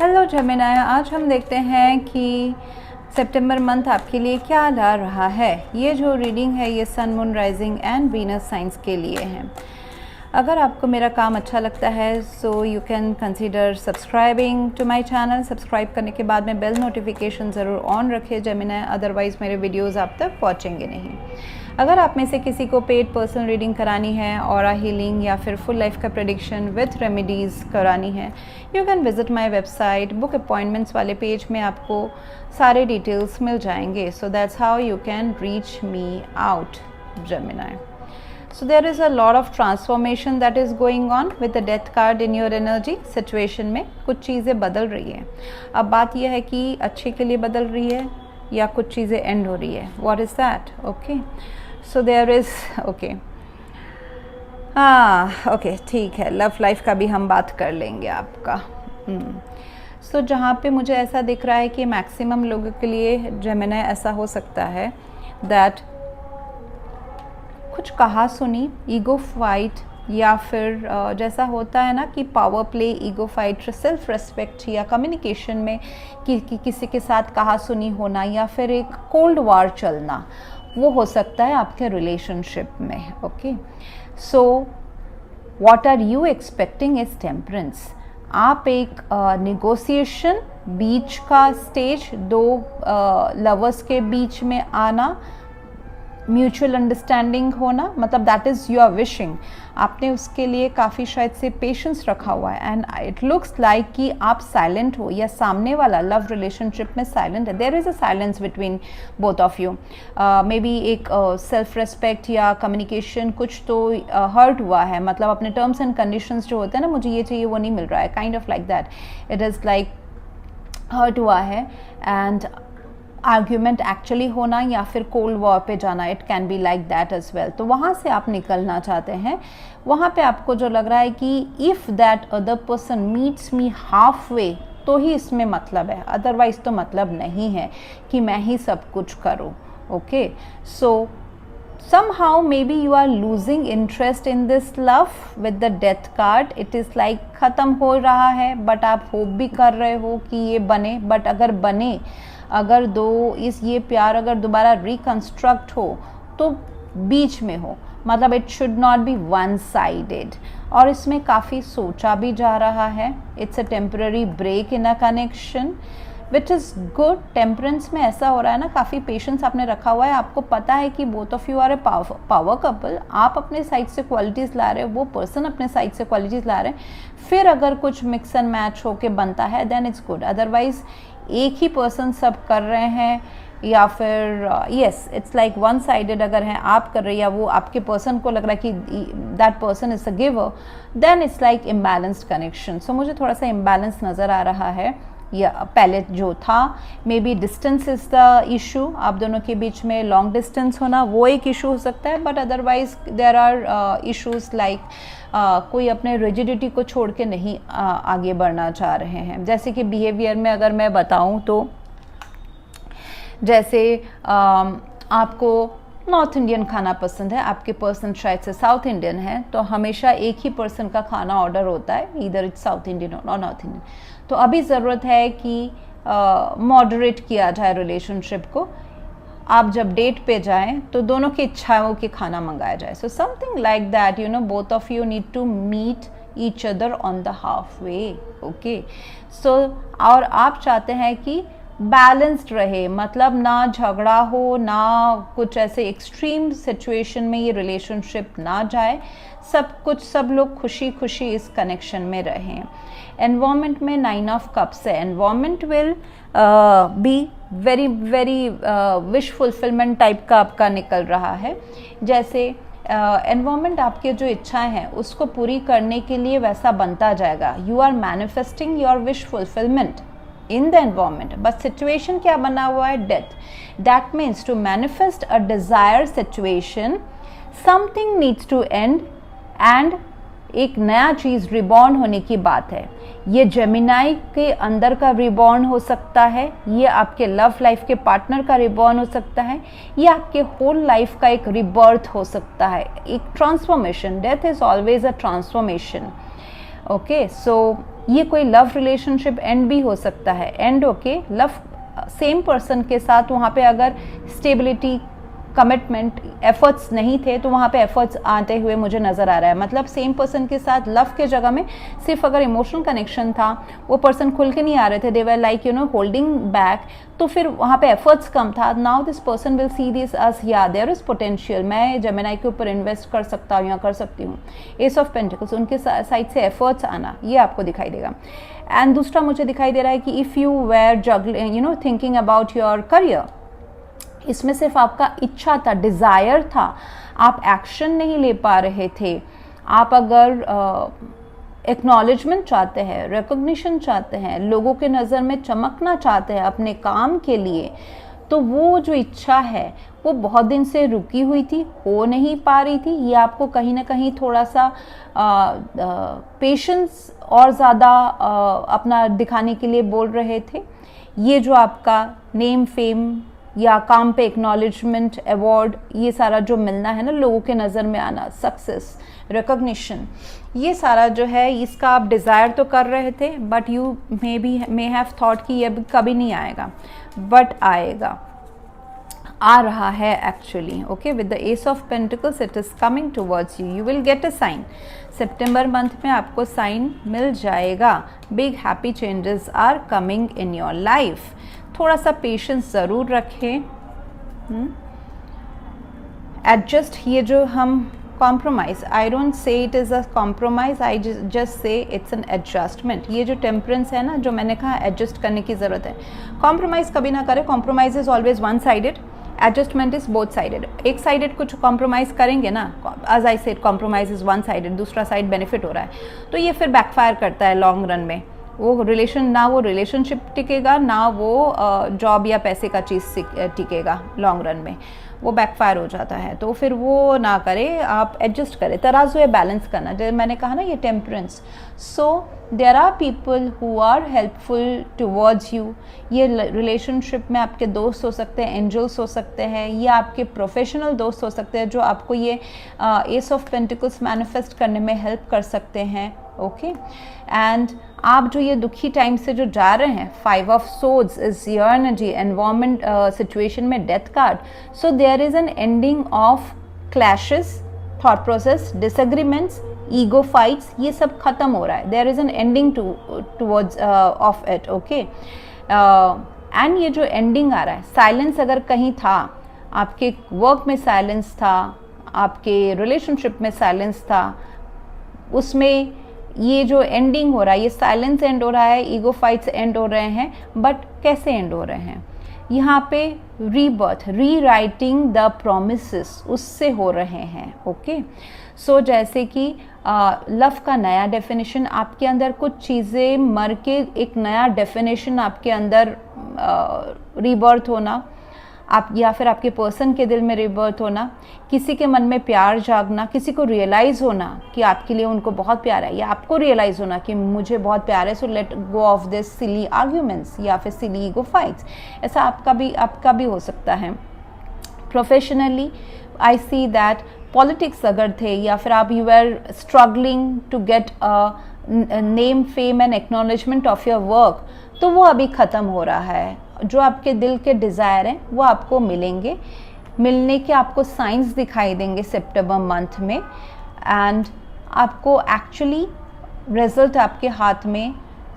Hello Gemini, आज हम देखते हैं कि सितंबर मंथ आपके लिए क्या ला रहा है। ये जो रीडिंग है ये sun, moon, rising and Venus signs के लिए है। अगर आपको मेरा काम अच्छा लगता है so you can consider subscribing to my channel. Subscribe करने के बाद में बेल नोटिफिकेशन ज़रूर ऑन रखें जेमिनी, अदरवाइज़ मेरे वीडियोज़ आप तक पहुँचेंगे नहीं। अगर आप में से किसी को पेड पर्सनल रीडिंग करानी है, ऑरा हीलिंग या फिर फुल लाइफ का प्रेडिक्शन विथ रेमेडीज़ करानी है, you can visit my website. Book appointments वाले पेज में आपको सारे डिटेल्स मिल जाएंगे। So that's how you can reach me out Gemini. So there is a lot of transformation that is going on with the death card in your energy situation में कुछ चीज़ें बदल रही है। अब बात यह है कि अच्छे के लिए बदल रही है या कुछ चीज़ें एंड हो रही है। What is that? Okay. So there is okay. Okay ठीक है, लव लाइफ का भी हम बात कर लेंगे आपका। सो जहाँ पे मुझे ऐसा दिख रहा है कि मैक्सिमम लोगों के लिए जेमिनी ऐसा हो सकता है दैट कुछ कहा सुनी, ईगो फाइट या फिर जैसा होता है ना कि power play, ego fight, self respect या कम्युनिकेशन में किसी के साथ कहा सुनी होना या फिर एक कोल्ड वार चलना, वो हो सकता है आपके रिलेशनशिप में। Okay, so what are you expecting is temperance. आप एक नेगोशिएशन, बीच का स्टेज, दो लवर्स के बीच में आना, म्यूचुअल अंडरस्टैंडिंग होना, मतलब that is you are wishing. आपने उसके लिए काफ़ी शायद से पेशेंस रखा हुआ है एंड इट लुक्स लाइक कि आप साइलेंट हो या सामने वाला लव रिलेशनशिप में साइलेंट है। There is a silence between both of you. Maybe एक सेल्फ रेस्पेक्ट या कम्युनिकेशन कुछ तो हर्ट हुआ है, मतलब अपने टर्म्स एंड कंडीशंस जो होते हैं ना, मुझे ये चाहिए वो नहीं मिल रहा है, kind of like that. It is like hurt हुआ है एंड आर्ग्यूमेंट एक्चुअली होना या फिर कोल्ड वॉर पे जाना, it can be like that as well. तो वहाँ से आप निकलना चाहते हैं। वहाँ पे आपको जो लग रहा है कि if that other person meets me half way तो ही इसमें मतलब है, अदरवाइज तो मतलब नहीं है कि मैं ही सब कुछ करूँ। Okay, so somehow maybe you are losing interest in this love with the death card. it is like ख़त्म हो रहा है बट आप होप भी कर रहे हो कि ये बने, बट अगर बने, अगर ये प्यार अगर दोबारा रिकंस्ट्रक्ट हो तो बीच में हो, मतलब it should not be one sided. और इसमें काफ़ी सोचा भी जा रहा है। It's a temporary break in a connection which is good. Temperance में ऐसा हो रहा है ना, काफ़ी पेशेंस आपने रखा हुआ है। आपको पता है कि both of you are a power couple. आप अपने साइड से क्वालिटीज़ ला रहे हो, वो पर्सन अपने साइड से क्वालिटीज़ ला रहे हैं। फिर अगर कुछ मिक्स एंड मैच होके बनता है देन इट्स गुड, अदरवाइज एक ही पर्सन सब कर रहे हैं या फिर yes it's like one sided अगर हैं आप कर रहे हैं या वो आपके पर्सन को लग रहा है कि that person is a giver, then it's like imbalanced connection. So मुझे थोड़ा सा इम्बैलेंस नज़र आ रहा है। या पहले जो था may be distance is the issue, आप दोनों के बीच में लॉन्ग डिस्टेंस होना वो एक इशू हो सकता है, but otherwise there are issues like कोई अपने रिजिडिटी को छोड़ के नहीं आगे बढ़ना चाह रहे हैं। जैसे कि बिहेवियर में अगर मैं बताऊं तो जैसे आपको नॉर्थ इंडियन खाना पसंद है, आपके पर्सन शायद से साउथ इंडियन है, तो हमेशा एक ही पर्सन का खाना ऑर्डर होता है, इधर इट्स साउथ इंडियन और नॉर्थ इंडियन। तो अभी ज़रूरत है कि मॉडरेट किया जाए रिलेशनशिप को। आप जब डेट पे जाएं तो दोनों की इच्छाओं के खाना मंगाया जाए। So something like that, you know, both of you need to meet each other on the half way. Okay, so और आप चाहते हैं कि बैलेंस्ड रहे, मतलब ना झगड़ा हो, ना कुछ ऐसे एक्सट्रीम सिचुएशन में ये रिलेशनशिप ना जाए, सब लोग खुशी खुशी इस कनेक्शन में रहें। एनवायरनमेंट में 9 ऑफ कप्स है। Environment will be very very wish fulfilment type का आपका निकल रहा है। जैसे एनवायरनमेंट आपके जो इच्छाएं हैं उसको पूरी करने के लिए वैसा बनता जाएगा। You are manifesting your wish fulfilment in the environment, but situation क्या बना हुआ है, death. That means to manifest a desired situation something needs to end and एक नया चीज़ रिबॉर्न होने की बात है। ये जेमिनी के अंदर का रिबॉर्न हो सकता है, ये आपके लव लाइफ के पार्टनर का रिबॉर्न हो सकता है, ये आपके होल लाइफ का एक रिबर्थ हो सकता है, एक transformation. Death is always a transformation. Okay, so ये कोई लव रिलेशनशिप एंड भी हो सकता है, and okay love same person के साथ वहाँ पे अगर स्टेबिलिटी, कमिटमेंट, एफर्ट्स नहीं थे तो वहाँ पे एफर्ट्स आते हुए मुझे नज़र आ रहा है। मतलब सेम पर्सन के साथ लव के जगह में सिर्फ अगर इमोशनल कनेक्शन था, वो पर्सन खुल के नहीं आ रहे थे, they were like holding back, तो फिर वहाँ पे एफर्ट्स कम था। Now this person will see this as, या देयर इज पोटेंशियल, मैं जेमिनी के ऊपर इन्वेस्ट कर सकता हूँ या कर सकती हूँ। एस ऑफ पेंटिकल्स, उनके साइड से एफर्ट्स आना, ये आपको दिखाई देगा। एंड दूसरा मुझे दिखाई दे रहा है कि if you were juggling thinking about your career, इसमें सिर्फ आपका इच्छा था, डिज़ायर था, आप एक्शन नहीं ले पा रहे थे। आप अगर एक्नॉलेजमेंट चाहते हैं, रिकॉग्निशन चाहते हैं, लोगों के नज़र में चमकना चाहते हैं अपने काम के लिए, तो वो जो इच्छा है वो बहुत दिन से रुकी हुई थी, हो नहीं पा रही थी। ये आपको कहीं ना कहीं थोड़ा सा पेशेंस और ज़्यादा अपना दिखाने के लिए बोल रहे थे। ये जो आपका नेम, फेम या काम पे एक्नॉलेजमेंट, अवार्ड, ये सारा जो मिलना है ना, लोगों के नज़र में आना, सक्सेस, रिकॉग्निशन, ये सारा जो है इसका आप डिज़ायर तो कर रहे थे, but you may have thought कि ये कभी नहीं आएगा, बट आएगा, आ रहा है actually. Okay, with the ace of pentacles it is coming towards you, you will get a sign. सितंबर मंथ में आपको साइन मिल जाएगा। Big happy changes are coming in your life. थोड़ा सा पेशेंस ज़रूर रखें। एडजस्ट, ये जो हम compromise, I don't say it is a compromise, I just say it's an adjustment. ये जो टेम्परेंस है ना, जो मैंने कहा एडजस्ट करने की ज़रूरत है। कॉम्प्रोमाइज़ कभी ना करें, compromise is always one sided, adjustment is both sided. एक साइडेड कुछ कॉम्प्रोमाइज़ करेंगे ना, as I said compromise is one sided, दूसरा साइड बेनिफिट हो रहा है, तो ये फिर बैकफायर करता है लॉन्ग रन में। वो रिलेशन, ना वो रिलेशनशिप टिकेगा, ना वो जॉब या पैसे का चीज़ टिकेगा लॉन्ग रन में, वो बैकफायर हो जाता है। तो फिर वो ना करें, आप एडजस्ट करें। तराजू है बैलेंस करना, जैसे मैंने कहा ना, ये temperance. So there are people who are helpful towards you. ये रिलेशनशिप में आपके दोस्त हो सकते हैं, एंजल्स हो सकते हैं, या आपके प्रोफेशनल दोस्त हो सकते हैं जो आपको ये एस ऑफ पेंटिकल्स मैनिफेस्ट करने में हेल्प कर सकते हैं। ओके, एंड आप जो ये दुखी टाइम से जो जा रहे हैं, 5 of swords is your energy, environment situation में death card, so there is an ending of clashes, thought process, disagreements, ego fights, ये सब खत्म हो रहा है। There is an ending towards of it. Okay, and ये जो एंडिंग आ रहा है, साइलेंस अगर कहीं था, आपके वर्क में साइलेंस था, आपके रिलेशनशिप में साइलेंस था, उसमें ये जो एंडिंग हो रहा है, ये साइलेंस एंड हो रहा है, ईगो फाइट्स एंड हो रहे हैं, बट कैसे एंड हो रहे हैं? यहाँ पे रीबर्थ, री राइटिंग द प्रोमिसेस, उससे हो रहे हैं। ओके, सो जैसे कि लव का नया डेफिनेशन, आपके अंदर कुछ चीज़ें मर के एक नया डेफिनेशन आपके अंदर रीबर्थ होना, आप या फिर आपके पर्सन के दिल में रिबर्थ होना, किसी के मन में प्यार जागना, किसी को रियलाइज़ होना कि आपके लिए उनको बहुत प्यार है, या आपको रियलाइज़ होना कि मुझे बहुत प्यार है, so let go of this silly arguments या फिर सिली ईगो फाइट्स। ऐसा आपका भी हो सकता है। Professionally I see that politics अगर थे, या फिर आप you are struggling to get name, fame and acknowledgement of your work, तो वो अभी ख़त्म हो रहा है। जो आपके दिल के डिज़ायर हैं वो आपको मिलेंगे, मिलने के आपको साइंस दिखाई देंगे सितंबर मंथ में, एंड आपको एक्चुअली रिजल्ट आपके हाथ में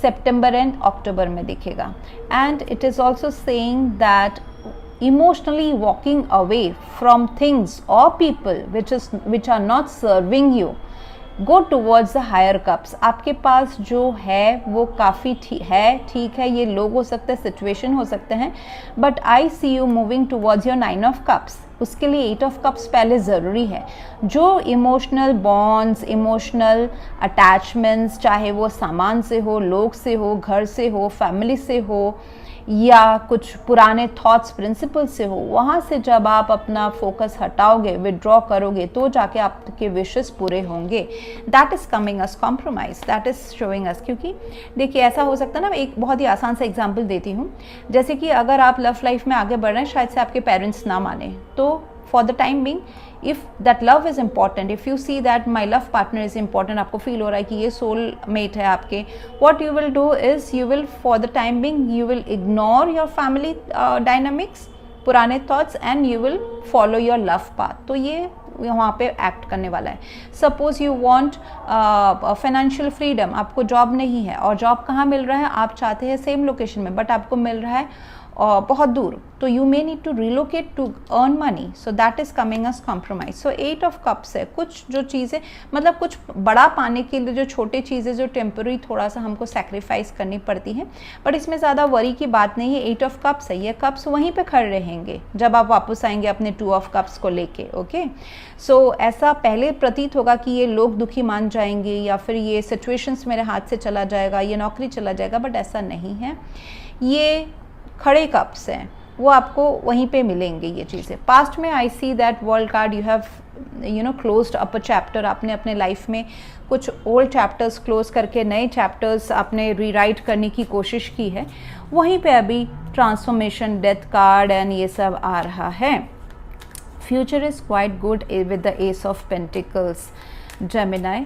सितंबर एंड अक्टूबर में दिखेगा। And it is also saying that emotionally walking away from things और people which are not serving you, go towards the higher cups. आपके पास जो है वो काफ़ी ठीक है, ये लोग हो सकते हैं, सिचुएशन हो सकते हैं, but I see you moving towards your 9 of cups. उसके लिए 8 ऑफ कप्स पहले ज़रूरी है। जो इमोशनल बॉन्ड्स, इमोशनल अटैचमेंट्स, चाहे वो सामान से हो, लोग से हो, घर से हो, फैमिली से हो, या कुछ पुराने थॉट्स, प्रिंसिपल से हो, वहाँ से जब आप अपना फोकस हटाओगे, विड्रॉ करोगे, तो जाके आपके विशेस पूरे होंगे। That is coming us compromise, that is showing us. क्योंकि देखिए ऐसा हो सकता है ना, एक बहुत ही आसान सा एग्जांपल देती हूँ। जैसे कि अगर आप लव लाइफ में आगे बढ़ रहे हैं, शायद से आपके पेरेंट्स ना माने, तो for the time being, if that love is important, if you see that my love partner is important, आपको फील हो रहा है कि ये सोल मेट है आपके, what you will do is you will for the time being you will ignore your family dynamics, पुराने thoughts, and you will follow your love path. तो ये वहाँ पे एक्ट करने वाला है। Suppose you want financial freedom, आपको job नहीं है और जॉब कहाँ मिल रहा है, आप चाहते हैं सेम लोकेशन में बट आपको मिल रहा है बहुत दूर, तो you may need to relocate to earn money, so that is coming as compromise. सो 8 ऑफ कप्स है, कुछ जो चीज़ें मतलब कुछ बड़ा पाने के लिए जो छोटे चीज़ें जो टेम्पररी थोड़ा सा हमको सेक्रीफाइस करनी पड़ती हैं, बट इसमें ज़्यादा वरी की बात नहीं है। 8 ऑफ कप्स है, ये कप्स वहीं पे खड़े रहेंगे जब आप वापस आएंगे अपने 2 ऑफ कप्स को लेके। ओके, सो ऐसा पहले प्रतीत होगा कि ये लोग दुखी मान जाएंगे या फिर ये सिचुएशंस मेरे हाथ से चला जाएगा, ये नौकरी चला जाएगा, बट ऐसा नहीं है। ये खड़े कप्स हैं, वो आपको वहीं पे मिलेंगे ये चीज़ें। पास्ट में I see that world card, you have closed up a chapter, आपने अपने लाइफ में कुछ ओल्ड चैप्टर्स क्लोज करके नए चैप्टर्स आपने रीराइट करने की कोशिश की है, वहीं पे अभी ट्रांसफॉर्मेशन, डेथ कार्ड एंड ये सब आ रहा है। Future is quite good with the ace of pentacles Gemini,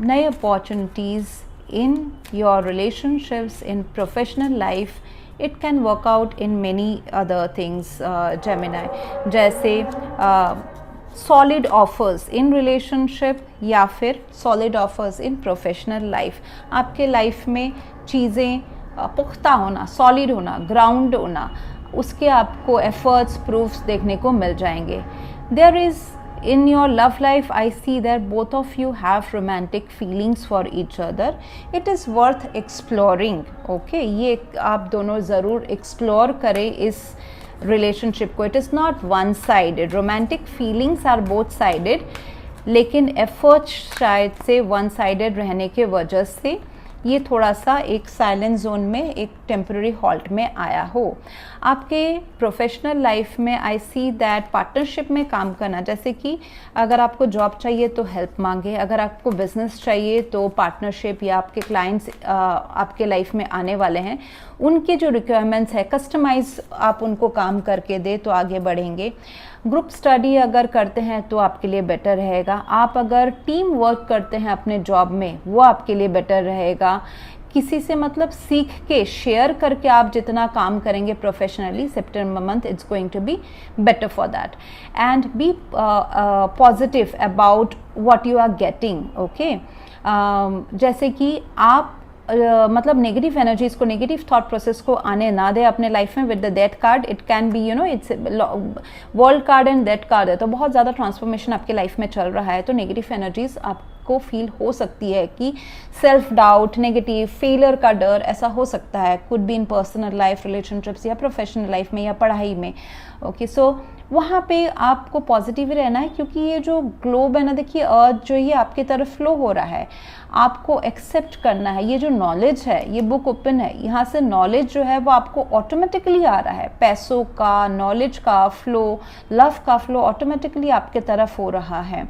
नए opportunities in your relationships, in professional life, it can work out in many other things, Gemini, जैसे solid offers in relationship या फिर solid offers in professional life। आपके life में चीज़ें पुख्ता होना, solid होना, ground होना, उसके आपको efforts, proofs देखने को मिल जाएंगे। There is in your love life, I see that both of you have romantic feelings for each other. It is worth exploring. Okay, ये आप दोनों ज़रूर explore करें इस relationship को। It is not one sided. Romantic feelings are both sided, लेकिन efforts शायद से one sided रहने के वजह से ये थोड़ा सा एक साइलेंट जोन में, एक टेम्पररी हॉल्ट में आया हो। आपके प्रोफेशनल लाइफ में आई सी दैट पार्टनरशिप में काम करना, जैसे कि अगर आपको जॉब चाहिए तो हेल्प मांगे, अगर आपको बिजनेस चाहिए तो पार्टनरशिप, या आपके क्लाइंट्स आपके लाइफ में आने वाले हैं, उनके जो रिक्वायरमेंट्स है कस्टमाइज आप उनको काम करके दे तो आगे बढ़ेंगे। ग्रुप स्टडी अगर करते हैं तो आपके लिए बेटर रहेगा। आप अगर टीम वर्क करते हैं अपने जॉब में, वो आपके लिए बेटर रहेगा। किसी से मतलब सीख के शेयर करके आप जितना काम करेंगे प्रोफेशनली, सितंबर month it's going to be better for that. And be positive about what you are getting. Okay, जैसे कि आप मतलब नेगेटिव एनर्जीज को, नेगेटिव थॉट प्रोसेस को आने ना दे अपने लाइफ में। With the death card it can be it's world card and death card है, तो बहुत ज़्यादा ट्रांसफॉर्मेशन आपके लाइफ में चल रहा है, तो नेगेटिव एनर्जीज आपको फील हो सकती है कि सेल्फ डाउट, नेगेटिव फेलियर का डर, ऐसा हो सकता है। Could be in personal life, relationships या प्रोफेशनल लाइफ में या पढ़ाई में। ओके, सो वहाँ पे आपको पॉजिटिव ही रहना है, क्योंकि ये जो ग्लोब है ना, देखिए अर्थ जो ये आपकी तरफ फ्लो हो रहा है, आपको एक्सेप्ट करना है। ये जो नॉलेज है, ये बुक ओपन है, यहाँ से नॉलेज जो है वो आपको ऑटोमेटिकली आ रहा है। पैसों का, नॉलेज का फ्लो, लव का फ्लो ऑटोमेटिकली आपके तरफ हो रहा है।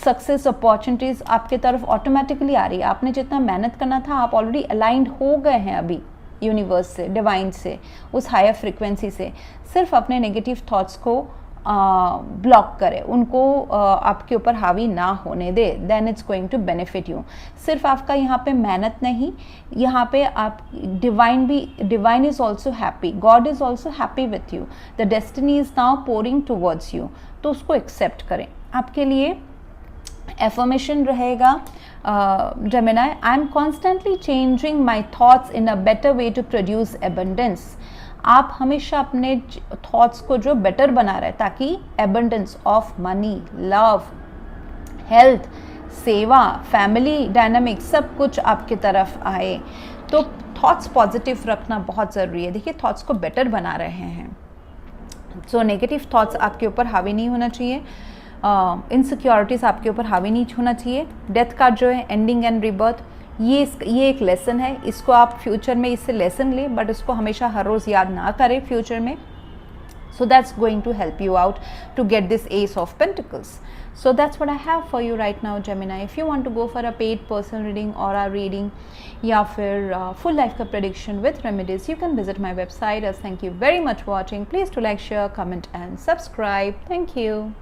सक्सेस अपॉर्चुनिटीज़ आपके तरफ ऑटोमेटिकली आ रही है। आपने जितना मेहनत करना था, आप ऑलरेडी अलाइंड हो गए हैं अभी यूनिवर्स से, डिवाइन से, उस हायर फ्रिक्वेंसी से। सिर्फ अपने नेगेटिव थॉट्स को ब्लॉक करें, उनको आपके ऊपर हावी ना होने दे, then it's going to benefit you. सिर्फ आपका यहाँ पे मेहनत नहीं, यहाँ पे आप divine is also happy, God is also happy with you, the destiny is now pouring towards you. तो उसको एक्सेप्ट करें। आपके लिए एफर्मेशन रहेगा Gemini, I am constantly changing my thoughts in a better way to produce abundance. आप हमेशा अपने thoughts को जो बेटर बना रहे, ताकि abundance of money, love, health, सेवा, फैमिली डायनामिक सब कुछ आपकी तरफ आए। तो थॉट्स पॉजिटिव रखना बहुत ज़रूरी है। देखिए, थॉट्स को बेटर बना रहे हैं, सो नेगेटिव थॉट्स आपके ऊपर हावी नहीं होना चाहिए, इनसिक्योरिटीज़ आपके ऊपर हावी नहीं होना चाहिए। डेथ का जो है एंडिंग एंड रिबर्थ, ये एक लेसन है, इसको आप फ्यूचर में इससे लेसन लें, बट इसको हमेशा हर रोज़ याद ना करें फ्यूचर में। So that's going to help you out to get this ace of pentacles. So that's what I have for you right now, Gemini. If you want to go for a paid personal reading, aura reading, या फिर full life का prediction with remedies, you can visit my website. As thank you very much for watching. Please to like, share, comment and subscribe. Thank you.